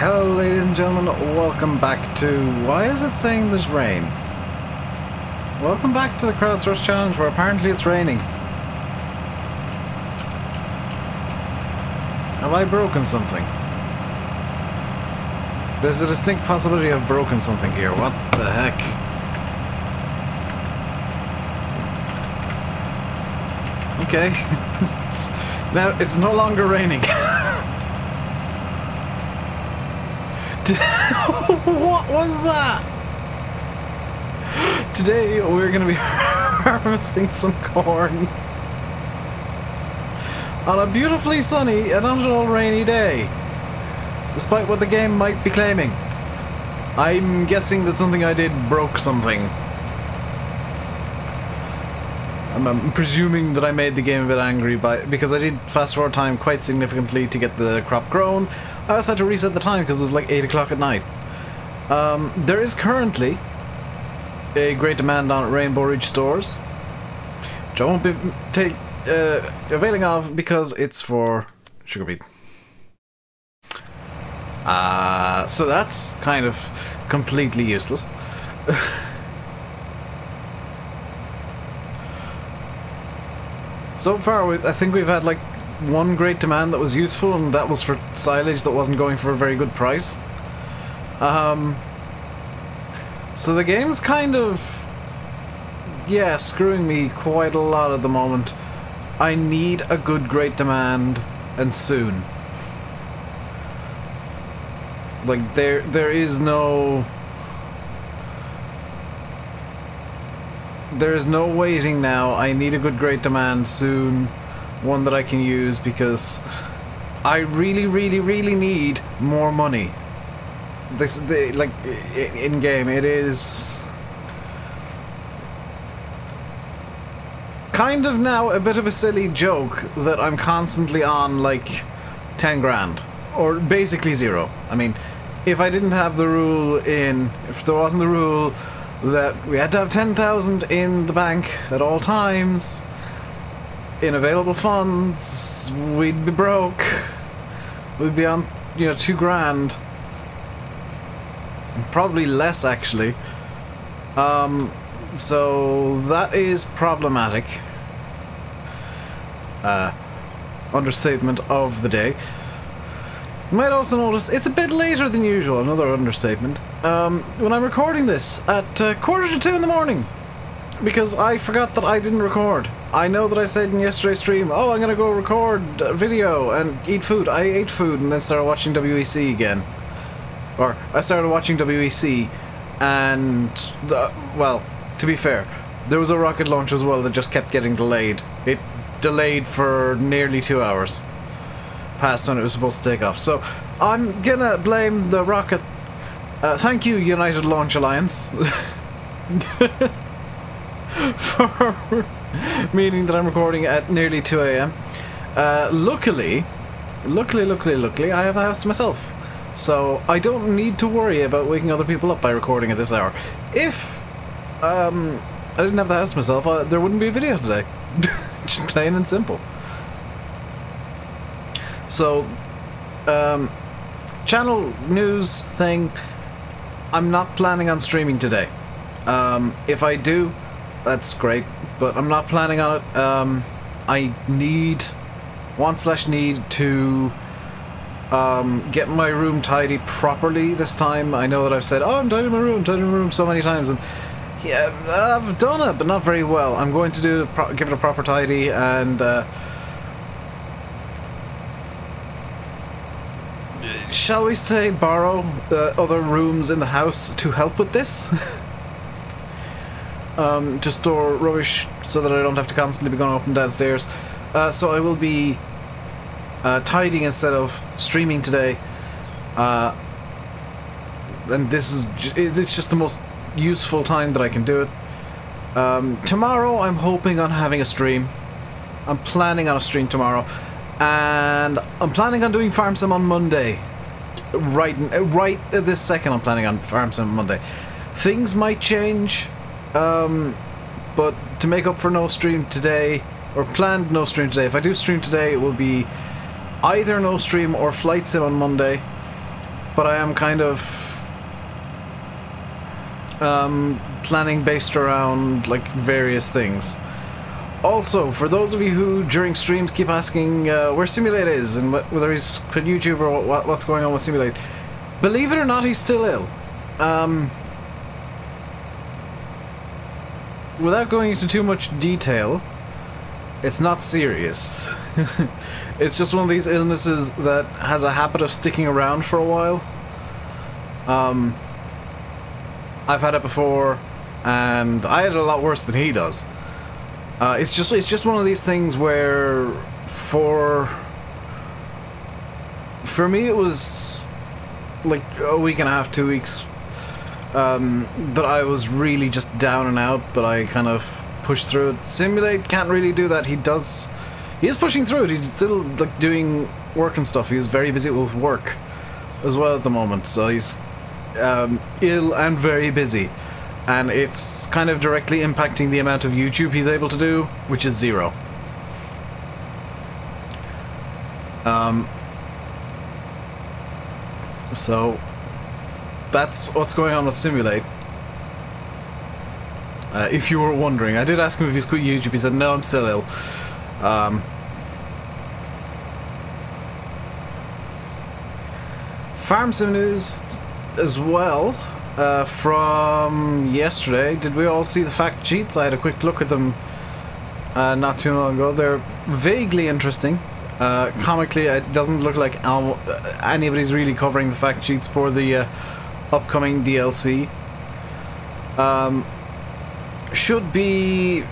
Hello ladies and gentlemen, welcome back to... Why is it saying there's rain? Welcome back to the Crowdsourced challenge where apparently it's raining. Have I broken something? There's a distinct possibility of broken something here. What the heck? Okay. Now it's no longer raining. What was that? Today we're going to be harvesting some corn on a beautifully sunny and not at all rainy day, despite what the game might be claiming. I'm guessing that something I did broke something. I'm presuming that I made the game a bit angry because I did fast forward time quite significantly to get the crop grown. I also had to reset the time because it was like 8 o'clock at night. There is currently a great demand on Rainbow Ridge stores, which I won't be availing of because it's for sugar beet. So that's kind of completely useless. So far, I think we've had like one great demand that was useful, and that was for silage that wasn't going for a very good price. So the game's kind of, yeah, screwing me quite a lot at the moment. I need a good great demand, and soon. Like, there is no waiting now. I need a good great demand soon, one that I can use, because I really need more money. Like in game, it is kind of now a bit of a silly joke that I'm constantly on like 10 grand, or basically zero. I mean, if I didn't have the rule if there wasn't the rule that we had to have 10,000 in the bank at all times in available funds, we'd be broke. We'd be on, 2 grand. Probably less, actually. So that is problematic. Understatement of the day. You might also notice it's a bit later than usual, another understatement, when I'm recording this at 1:45 in the morning, because I forgot that I didn't record. I know that I said in yesterday's stream, oh, I'm gonna go record a video and eat food. I ate food and then started watching WEC again. Or, I started watching WEC, and, well, to be fair, there was a rocket launch as well that just kept getting delayed. It delayed for nearly 2 hours. Past when it was supposed to take off. So I'm gonna blame the rocket. Thank you, United Launch Alliance, for meaning that I'm recording at nearly 2 AM. Luckily, I have the house to myself, so I don't need to worry about waking other people up by recording at this hour. If I didn't have the house to myself, there wouldn't be a video today. Just plain and simple. So, channel news thing, I'm not planning on streaming today. If I do, that's great, but I'm not planning on it. I need to get my room tidy properly this time. I know that I've said, oh, I'm tidying my room so many times, and yeah, I've done it, but not very well. I'm going to give it a proper tidy, and shall we say borrow other rooms in the house to help with this? To store rubbish so that I don't have to constantly be going up and downstairs. So I will be tidying instead of streaming today. And it's just the most useful time that I can do it. Tomorrow I'm hoping on having a stream. I'm planning on a stream tomorrow. And I'm planning on doing Farm Sim on Monday. Right at this second I'm planning on Farm Sim on Monday. Things might change, but to make up for no stream today, or planned no stream today, if I do stream today, it will be either no stream or Flight Sim on Monday. but I am kind of planning based around like various things. Also, for those of you who during streams keep asking where Simulate is and whether he's quit YouTube or what's going on with Simulate, believe it or not, he's still ill. Without going into too much detail, it's not serious. It's just one of these illnesses that has a habit of sticking around for a while. I've had it before, and I had it a lot worse than he does. It's just one of these things where for me it was like a week and a half, 2 weeks that I was really just down and out, but I kind of pushed through it. Simulate can't really do that. He is pushing through it. He's still like doing work and stuff. He's very busy with work as well at the moment, so he's ill and very busy, and it's kind of directly impacting the amount of YouTube he's able to do, which is 0. So that's what's going on with Simulate. If you were wondering, I did ask him if he's quit YouTube. He said no, I'm still ill. Farm Sim news as well from yesterday. Did we all see the fact sheets? I had a quick look at them not too long ago. They're vaguely interesting. Comically, it doesn't look like anybody's really covering the fact sheets for the upcoming DLC. Should be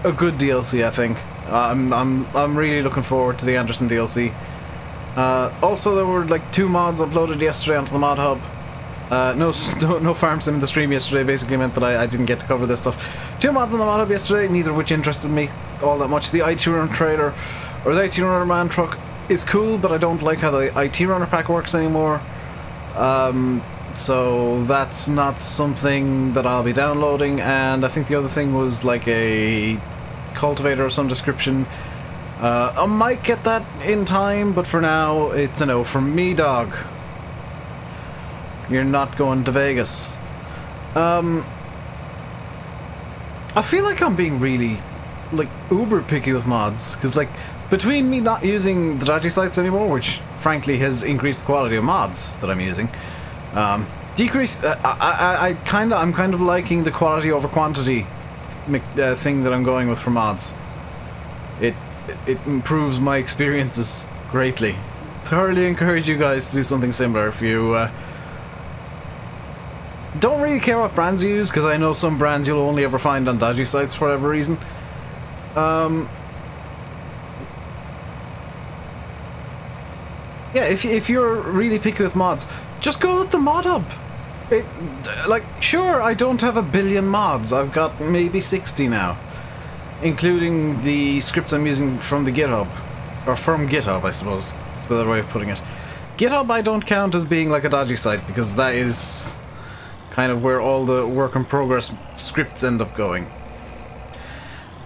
a good DLC, I think. I'm really looking forward to the Anderson DLC. Also, there were like 2 mods uploaded yesterday onto the mod hub. No farm sim in the stream yesterday basically meant that I didn't get to cover this stuff. 2 mods on the mod hub yesterday, neither of which interested me all that much. The IT Runner trailer, or the IT Runner man truck, is cool, but I don't like how the IT Runner pack works anymore. So that's not something that I'll be downloading. And I think the other thing was like a cultivator of some description. I might get that in time, but for now it's a no from me, dog. You're not going to Vegas. I feel like I'm being really like uber picky with mods, because like between me not using the dodgy sites anymore, which frankly has increased the quality of mods that I'm using, I'm kind of liking the quality over quantity thing that I'm going with for mods. It improves my experiences greatly. Thoroughly encourage you guys to do something similar if you don't really care what brands you use, because I know some brands you'll only ever find on dodgy sites for whatever reason. Yeah, if you're really picky with mods, just go with the mod hub. Like, sure, I don't have 1 billion mods. I've got maybe 60 now, including the scripts I'm using from the GitHub, or from GitHub, I suppose. That's a better way of putting it. GitHub I don't count as being like a dodgy site, because that is kind of where all the work in progress scripts end up going.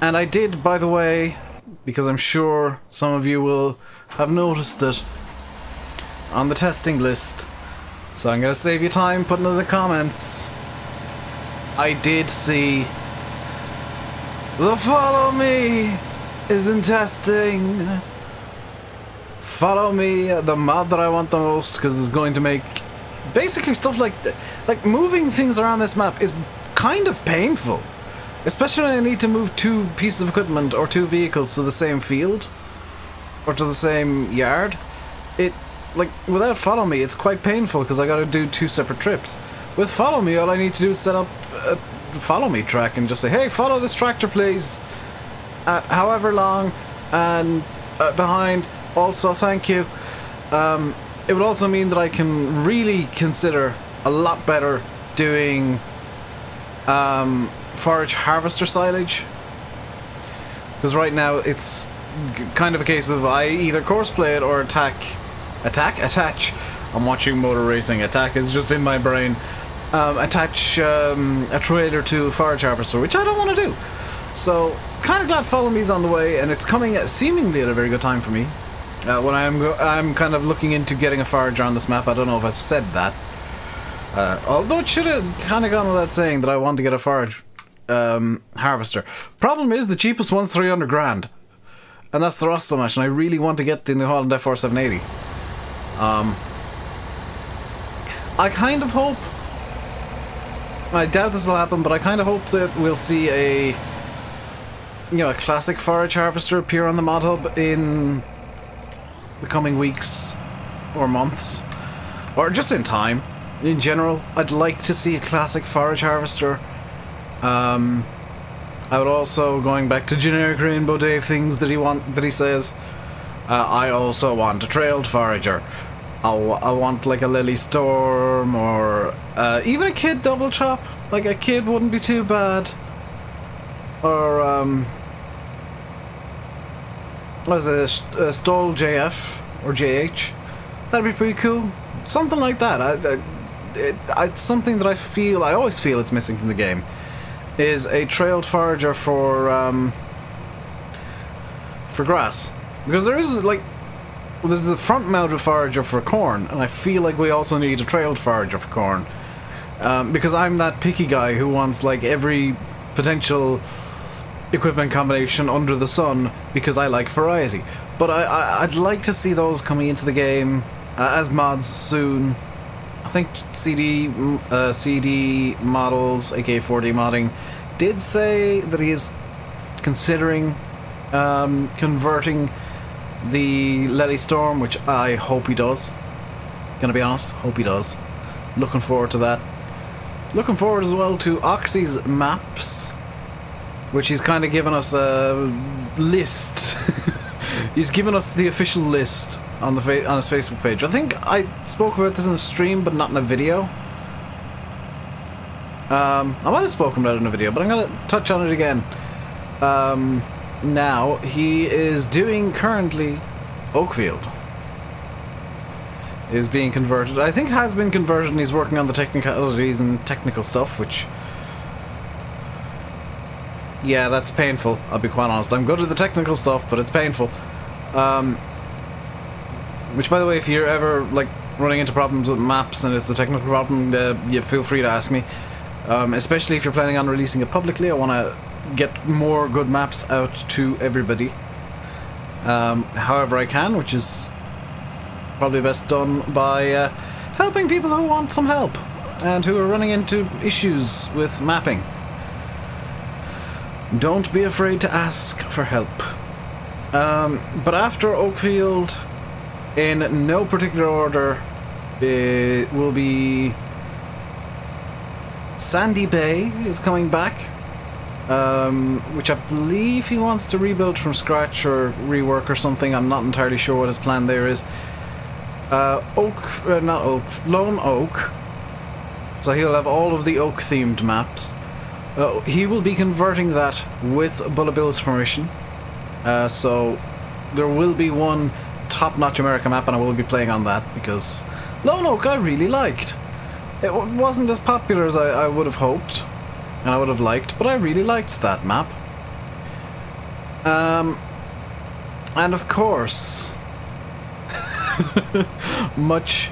And I did, by the way, because I'm sure some of you will have noticed it on the testing list, so I'm gonna save you time putting in the comments. I did see the follow me is in testing. Follow me, the mod that I want the most, because it's going to make basically stuff like moving things around this map is kind of painful, especially when I need to move 2 pieces of equipment or 2 vehicles to the same field or to the same yard. Like, without follow me, it's quite painful because I gotta do 2 separate trips. With follow me, all I need to do is set up a follow me track and just say, hey, follow this tractor please, at however long, and behind, also thank you. It would also mean that I can really consider a lot better doing forage harvester silage, because right now it's kind of a case of I either courseplay it or attach. I'm watching motor racing. Attack is just in my brain. Attach a trailer to a forage harvester, which I don't want to do. So kind of glad follow me's on the way, and it's coming seemingly at a very good time for me. When I'm kind of looking into getting a forager on this map. I don't know if I've said that. Although it should have kind of gone without saying that I want to get a forage harvester. Problem is, the cheapest one's 300 grand. And that's the Rust so much, and I really want to get the New Holland F4 780. I kind of hope... I doubt this will happen, but I kind of hope that we'll see a classic forage harvester appear on the mod hub in the coming weeks or months, or just in time. In general, I'd like to see a classic forage harvester. I would also, going back to generic RainbowDave things that he says, I also want a trailed forager. I want like a Lily Storm, or even a Kid double chop. Like a Kid wouldn't be too bad. Or what is it, a Stole JF or JH? That'd be pretty cool. Something like that. It's something that I always feel it's missing from the game. Is a trailed forager for grass, because there is there's the front mounted forager for corn, and I feel like we also need a trailed forager for corn, because I'm that picky guy who wants like every potential equipment combination under the sun because I like variety. But I'd like to see those coming into the game as mods soon. I think CD models, aka 4D modding, did say that he is considering converting the Lily Storm, which I hope he does. Gonna be honest, hope he does. Looking forward to that. Looking forward as well to Oxy's maps, which he's kind of given us a list. He's given us the official list on his Facebook page. I think I spoke about this in a stream, but not in a video. I might have spoken about it in a video, but I'm gonna touch on it again. Now he is doing currently Oakfield is being converted. I think has been converted, and he's working on the technicalities and technical stuff, which, yeah, that's painful. I'll be quite honest. I'm good at the technical stuff, but it's painful. Which, by the way, if you're ever like running into problems with maps and it's a technical problem, you feel free to ask me. Especially if you're planning on releasing it publicly. I want to get more good maps out to everybody. However I can, which is probably best done by helping people who want some help and who are running into issues with mapping. Don't be afraid to ask for help. But after Oakfield, in no particular order, it will be Sandy Bay is coming back, which I believe he wants to rebuild from scratch or rework or something. I'm not entirely sure what his plan there is. Lone Oak. So he'll have all of the oak themed maps. He will be converting that with Bullet Bill's permission. So there will be one top-notch American map, and I will be playing on that, because Lone Oak I really liked. It wasn't as popular as I would have hoped, and I would have liked, but I really liked that map. And of course, much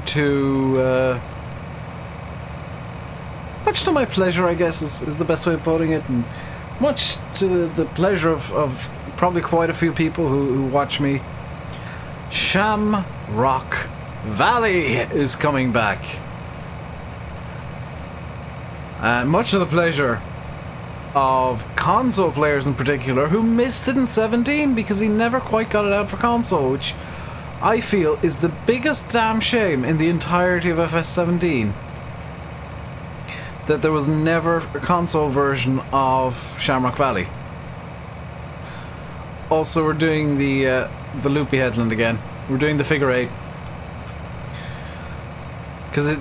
to my pleasure, I guess, is the best way of putting it, and much to the pleasure of probably quite a few people who watch me, Shamrock Valley is coming back. Much to the pleasure of console players in particular who missed it in 17 because he never quite got it out for console, which I feel is the biggest damn shame in the entirety of FS17. That there was never a console version of Shamrock Valley. Also, we're doing the loopy headland again. We're doing the figure 8. Because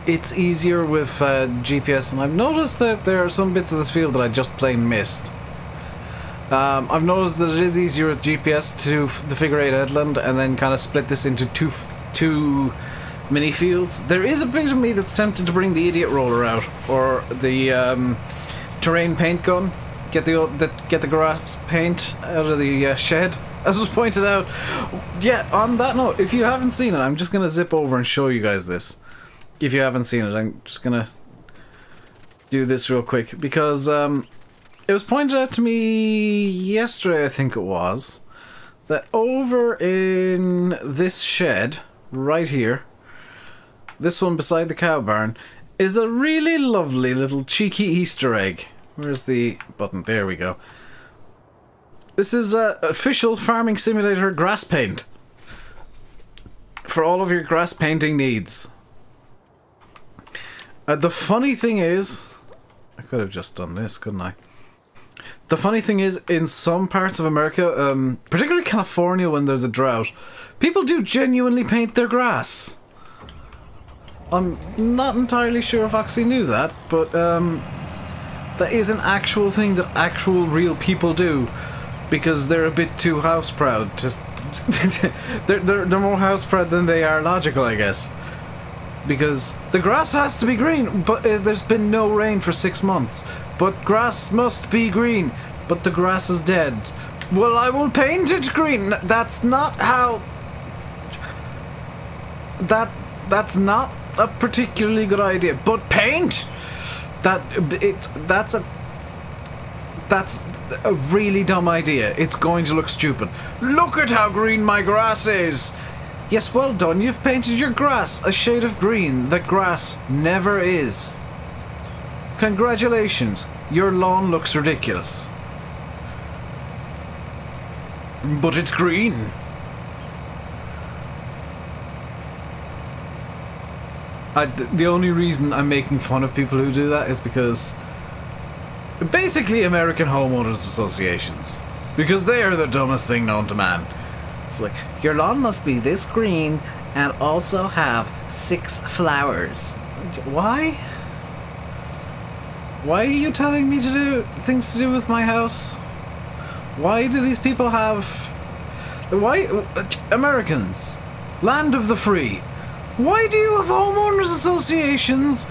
it's easier with GPS, and I've noticed that there are some bits of this field that I just plain missed. I've noticed that it is easier with GPS to do the figure 8 headland and then kind of split this into two mini fields. There is a bit of me that's tempted to bring the idiot roller out, or the terrain paint gun. Get the grass paint out of the shed as was pointed out. Yeah, on that note, if you haven't seen it, I'm just going to zip over and show you guys this. If you haven't seen it, I'm just going to do this real quick, because it was pointed out to me yesterday, I think it was, that over in this shed, right here, this one beside the cow barn, is a really lovely little cheeky Easter egg. Where's the button? There we go. This is a official farming simulator grass paint. For all of your grass painting needs. The funny thing is, I could have just done this, couldn't I? The funny thing is, in some parts of America, particularly California when there's a drought, people do genuinely paint their grass. I'm not entirely sure if Oxy knew that, but that is an actual thing that actual real people do, because they're a bit too house proud. Just they're more house proud than they are logical, I guess. Because the grass has to be green, but there's been no rain for 6 months. But grass must be green, but the grass is dead. Well, I will paint it green. That's not how... That's not a particularly good idea. But paint! That's a really dumb idea. It's going to look stupid. Look at how green my grass is! Yes, well done. You've painted your grass a shade of green that grass never is. Congratulations. Your lawn looks ridiculous. But it's green. The only reason I'm making fun of people who do that is because... basically American homeowners associations. Because they are the dumbest thing known to man. It's like, your lawn must be this green and also have 6 flowers. Why? Why are you telling me to do things to do with my house? Why do these people have... Why... Americans, land of the free. Why do you have homeowners associations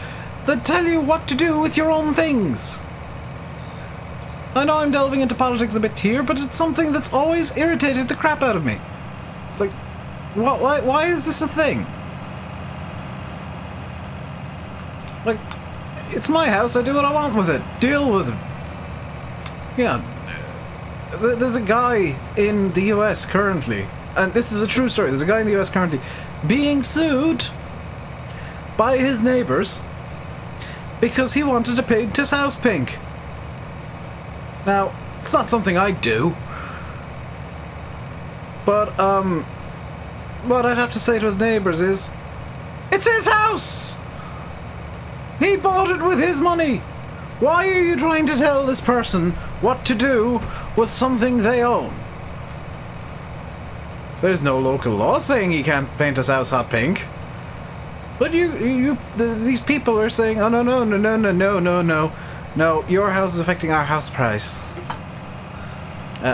that tell you what to do with your own things? I know I'm delving into politics a bit here, but it's something that's always irritated the crap out of me. It's like, why is this a thing? Like, it's my house, I do what I want with it. Deal with it. Yeah. There's a guy in the US currently, and this is a true story, there's a guy in the US currently being sued by his neighbours because he wanted to paint his house pink. Now, it's not something I'd do, but what I'd have to say to his neighbours is, it's his house! He bought it with his money! Why are you trying to tell this person what to do with something they own? There's no local law saying he can't paint his house hot pink. But these people are saying, oh no, your house is affecting our house price.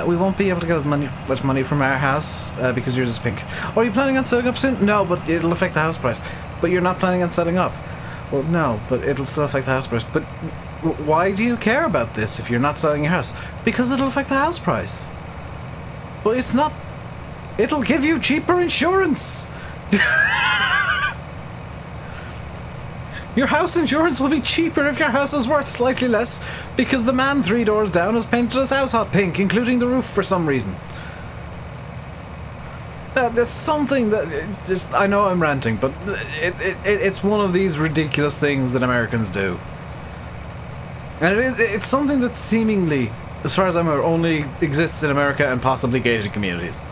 We won't be able to get as much money from our house because yours is pink. Are you planning on selling up soon? No, but it'll affect the house price. But you're not planning on selling up. Well, no, but it'll still affect the house price. But why do you care about this if you're not selling your house? Because it'll affect the house price. But it's not... It'll give you cheaper insurance! Your house insurance will be cheaper if your house is worth slightly less because the man 3 doors down has painted his house hot pink, including the roof for some reason. That's something that... just I know I'm ranting, but it's one of these ridiculous things that Americans do. And it's something that seemingly, as far as I'm aware, only exists in America and possibly gated communities.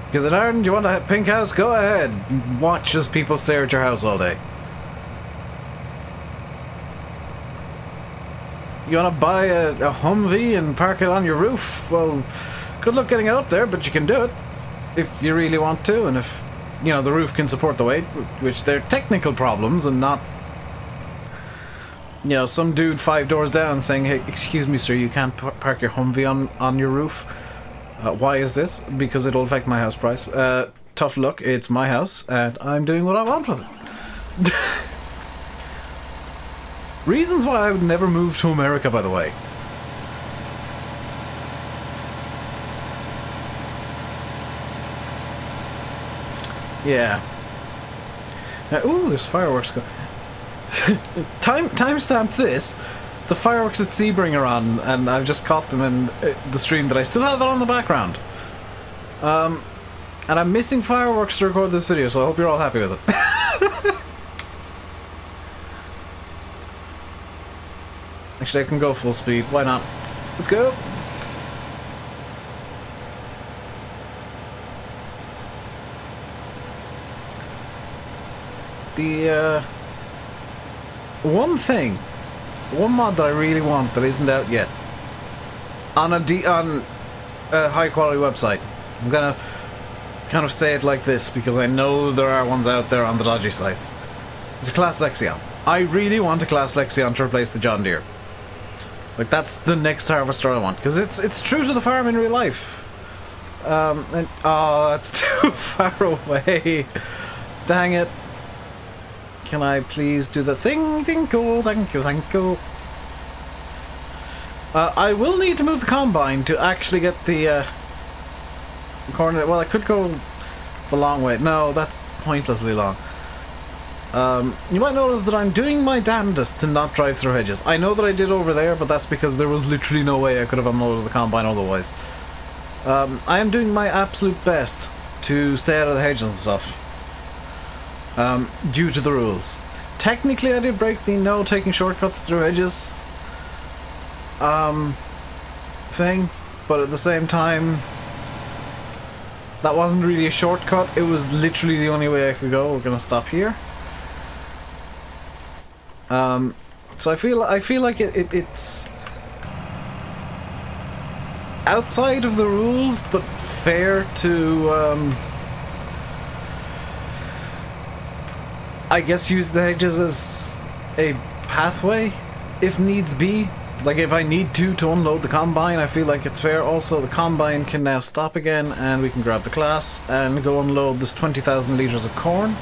Because in Ireland, you want a pink house? Go ahead. Watch as people stare at your house all day. You want to buy a Humvee and park it on your roof? Well, good luck getting it up there, but you can do it. If you really want to, and if, you know, the roof can support the weight, which they're technical problems and not, you know, some dude 5 doors down saying, hey, excuse me, sir, you can't park your Humvee on your roof. Why is this? Because it'll affect my house price. Tough luck, it's my house, and I'm doing what I want with it. Reasons why I would never move to America, by the way. Yeah. Ooh, there's fireworks going. Timestamp this. The fireworks at Sebring are on, and I've just caught them in the stream that I still have it on the background. And I'm missing fireworks to record this video, so I hope you're all happy with it. Actually, I can go full speed. Why not? Let's go. The one mod that I really want that isn't out yet on a high quality website. I'm gonna kind of say it like this because I know there are ones out there on the dodgy sites. It's a Class Lexion. I really want a Class Lexion to replace the John Deere. Like, that's the next harvester I want, because it's true to the farm in real life. And oh, that's too far away. Dang it. Can I please do the thing? Thank you, thank you, thank you. I will need to move the combine to actually get the corn. Well, I could go the long way. No, that's pointlessly long. You might notice that I'm doing my damnedest to not drive through hedges. I know that I did over there, but that's because there was literally no way I could have unloaded the combine otherwise. I am doing my absolute best to stay out of the hedges and stuff. Due to the rules. Technically, I did break the no taking shortcuts through hedges thing, but at the same time, that wasn't really a shortcut. It was literally the only way I could go. We're gonna stop here. So I feel like it's outside of the rules, but fair to I guess use the hedges as a pathway if needs be. Like, if I need to unload the combine, I feel like it's fair. Also, the combine can now stop again, and we can grab the class and go unload this 20,000 litres of corn.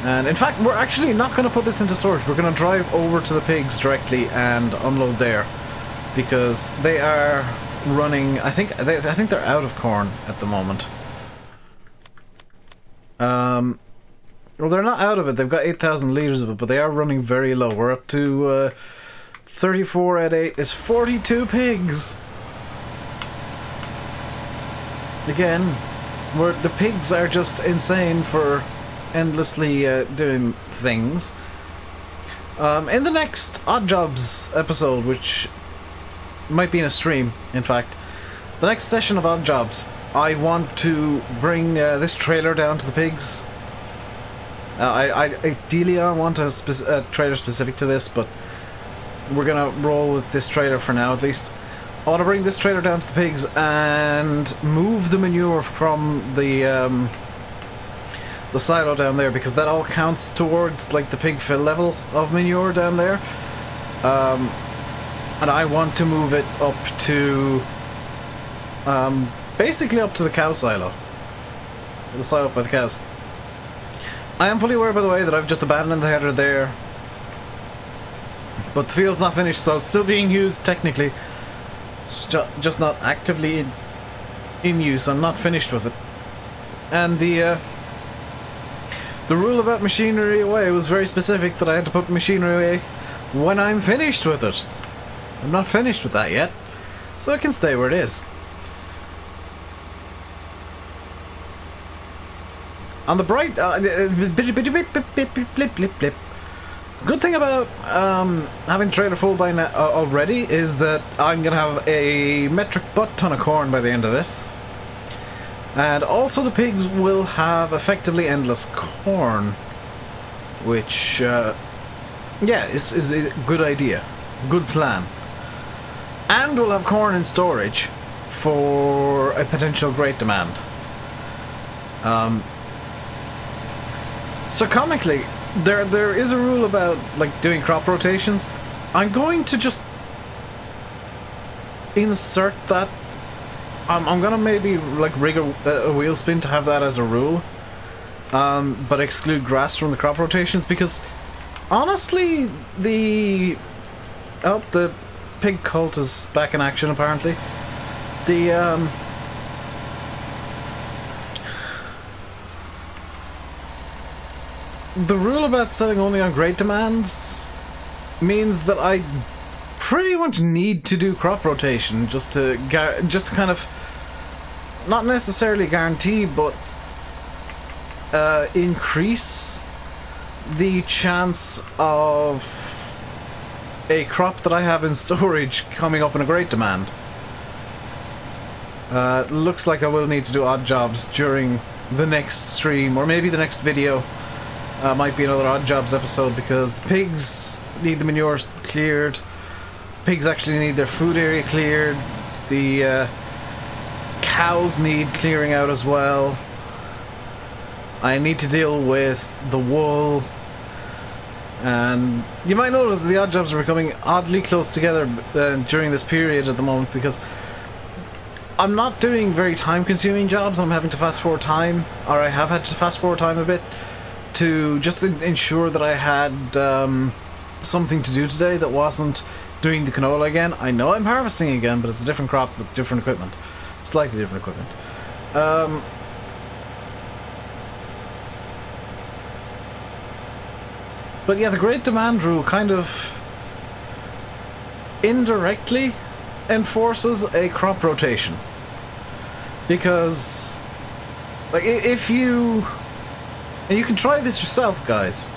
And in fact, we're actually not going to put this into storage. We're going to drive over to the pigs directly and unload there, because they are running. I think they're out of corn at the moment. Well, they're not out of it. They've got 8,000 litres of it, but they are running very low. We're up to 34 at 8 is 42 pigs. Again, the pigs are just insane for endlessly doing things. In the next Odd Jobs episode, which might be in a stream, in fact, the next session of Odd Jobs, I want to bring this trailer down to the pigs. Ideally, I want a trailer specific to this, but we're gonna roll with this trailer for now, at least. I want to bring this trailer down to the pigs and move the manure from the silo down there, because that all counts towards like the pig fill level of manure down there. And I want to move it up to basically up to the cow silo. The silo up by the cows. I am fully aware, by the way, that I've just abandoned the header there. But the field's not finished, so it's still being used technically. It's just not actively in use. I'm not finished with it. And the rule about machinery away was very specific, that I had to put machinery away when I'm finished with it. I'm not finished with that yet, so it can stay where it is. On the bright... good thing about having the trailer full by now already is that I'm going to have a metric butt ton of corn by the end of this. And also the pigs will have effectively endless corn, which, yeah, is a good idea. Good plan. And we'll have corn in storage for a potential great demand. So comically, there is a rule about like doing crop rotations. I'm going to just insert that. I'm gonna maybe like rig a wheel spin to have that as a rule, but exclude grass from the crop rotations, because honestly, the pig cult is back in action apparently. the rule about selling only on great demands means that I pretty much need to do crop rotation just to kind of not necessarily guarantee, but increase the chance of a crop that I have in storage coming up in a great demand. Looks like I will need to do odd jobs during the next stream, or maybe the next video. Might be another odd jobs episode, because the pigs need the manure cleared. Pigs actually need their food area cleared. The cows need clearing out as well. I need to deal with the wool. And you might notice the odd jobs are becoming oddly close together during this period at the moment, because I'm not doing very time-consuming jobs. I'm having to fast forward time, or I have had to fast forward time a bit, to just ensure that I had something to do today that wasn't doing the canola again. I know I'm harvesting again, but it's a different crop with different equipment. Slightly different equipment. But yeah, the great demand rule kind of indirectly enforces a crop rotation. Because, like, if you... And you can try this yourself, guys.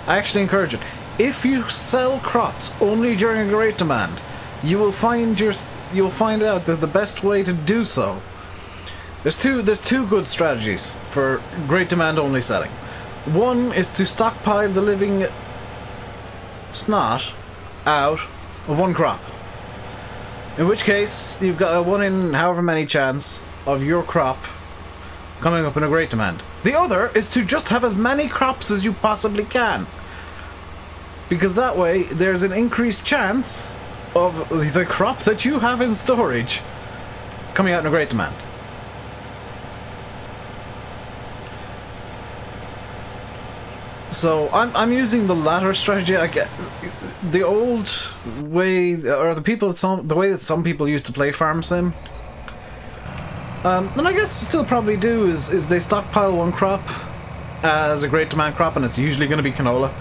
I actually encourage it. If you sell crops only during a great demand, you'll find out that the best way to do so... There's two good strategies for great demand only selling. One is to stockpile the living snot out of one crop. In which case, you've got a 1 in however many chance of your crop coming up in a great demand. The other is to just have as many crops as you possibly can. Because that way, there's an increased chance of the crop that you have in storage coming out in a great demand. So I'm using the latter strategy. I get the old way, or the way that some people used to play farm sim. And I guess still probably do is they stockpile one crop as a great demand crop, and it's usually going to be canola.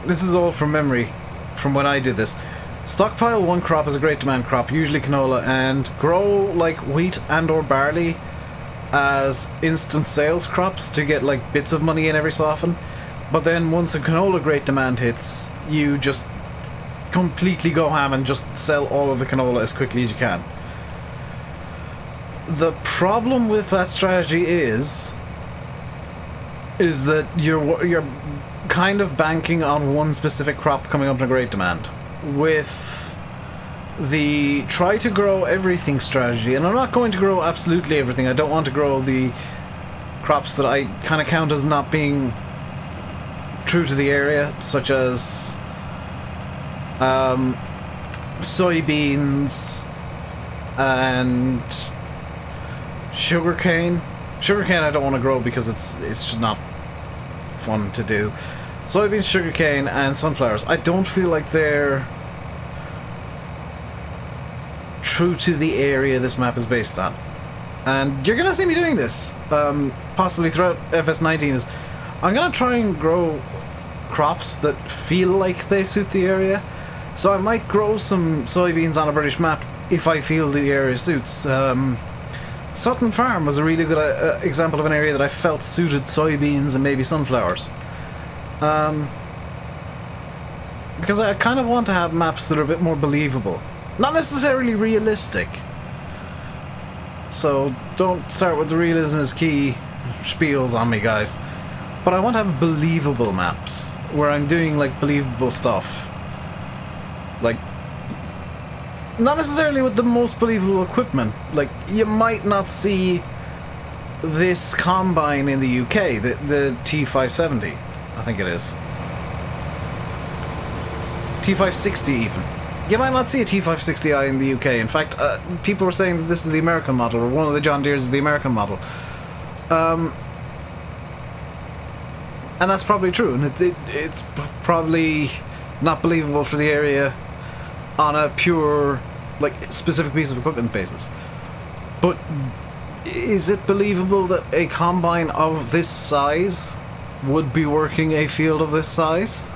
This is all from memory, from when I did this. Stockpile one crop as a great demand crop, usually canola, and grow like wheat and or barley as instant sales crops to get like bits of money in every so often. But then once a canola great demand hits, you just completely go ham and just sell all of the canola as quickly as you can. The problem with that strategy is that you're kind of banking on one specific crop coming up in a great demand. With the try to grow everything strategy, and I'm not going to grow absolutely everything. I don't want to grow the crops that I kind of count as not being true to the area, such as soybeans and sugarcane. Sugarcane I don't want to grow because it's just not fun to do. Soybeans, sugarcane, and sunflowers. I don't feel like they're true to the area this map is based on. And you're gonna see me doing this, possibly throughout FS19, is I'm gonna try and grow crops that feel like they suit the area. So I might grow some soybeans on a British map if I feel the area suits. Sutton Farm was a really good example of an area that I felt suited soybeans and maybe sunflowers. Because I kind of want to have maps that are a bit more believable. Not necessarily realistic. So don't start with the realism is key spiels on me, guys. But I want to have believable maps where I'm doing like believable stuff. Like, not necessarily with the most believable equipment. Like, you might not see this combine in the UK, the T570, I think it is. T560 even. You might not see a T560i in the UK. In fact, people were saying that this is the American model, or one of the John Deere's is the American model. And that's probably true, and it's probably not believable for the area on a pure, like, specific piece of equipment basis. But Is it believable that a combine of this size would be working a field of this size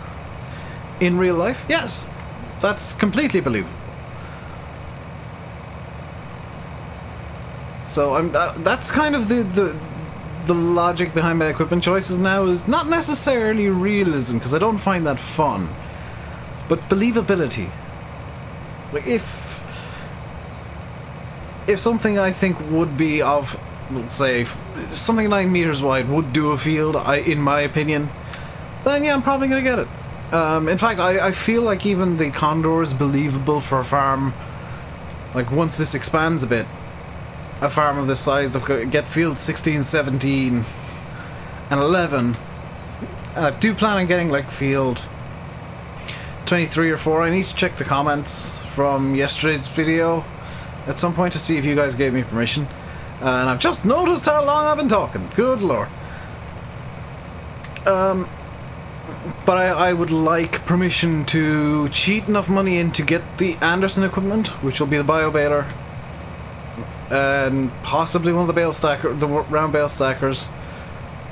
in real life? Yes, that's completely believable. So that's kind of the logic behind my equipment choices now, is not necessarily realism, because I don't find that fun, but believability. Like if something I think would be of, let's say, something 9 meters wide would do a field, in my opinion, then yeah, I'm probably gonna get it. In fact, I feel like even the Condor is believable for a farm. Like once this expands a bit, a farm of this size, they've get field 16, 17, and 11. And I do plan on getting like field 23 or 4. I need to check the comments from yesterday's video at some point to see if you guys gave me permission. And I've just noticed how long I've been talking. Good lord. But I would like permission to cheat enough money in to get the Anderson equipment, which will be the bio baler, and possibly one of the round bale stackers,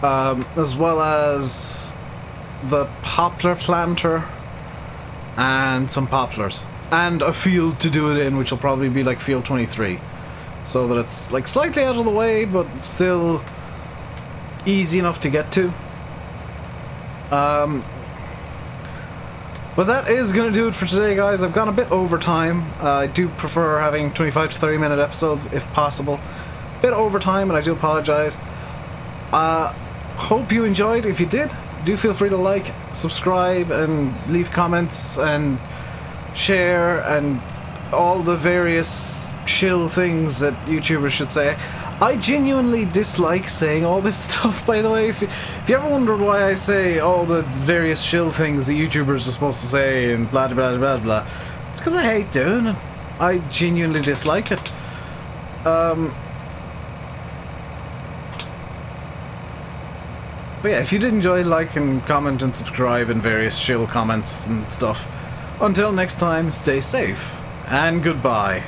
as well as the poplar planter and some poplars, and a field to do it in, which will probably be like field 23, so that it's like slightly out of the way but still easy enough to get to. But that is going to do it for today, guys. I've gone a bit over time. I do prefer having 25 to 30 minute episodes if possible. A bit over time, and I do apologize. Hope you enjoyed. If you did, do feel free to like, subscribe, and leave comments, and share, and all the various shill things that YouTubers should say. I genuinely dislike saying all this stuff, by the way. If you ever wondered why I say all the various shill things that YouTubers are supposed to say and blah blah blah blah blah, it's because I hate doing it. I genuinely dislike it. But yeah, if you did enjoy, like and comment and subscribe and various shill comments and stuff. Until next time, stay safe and goodbye.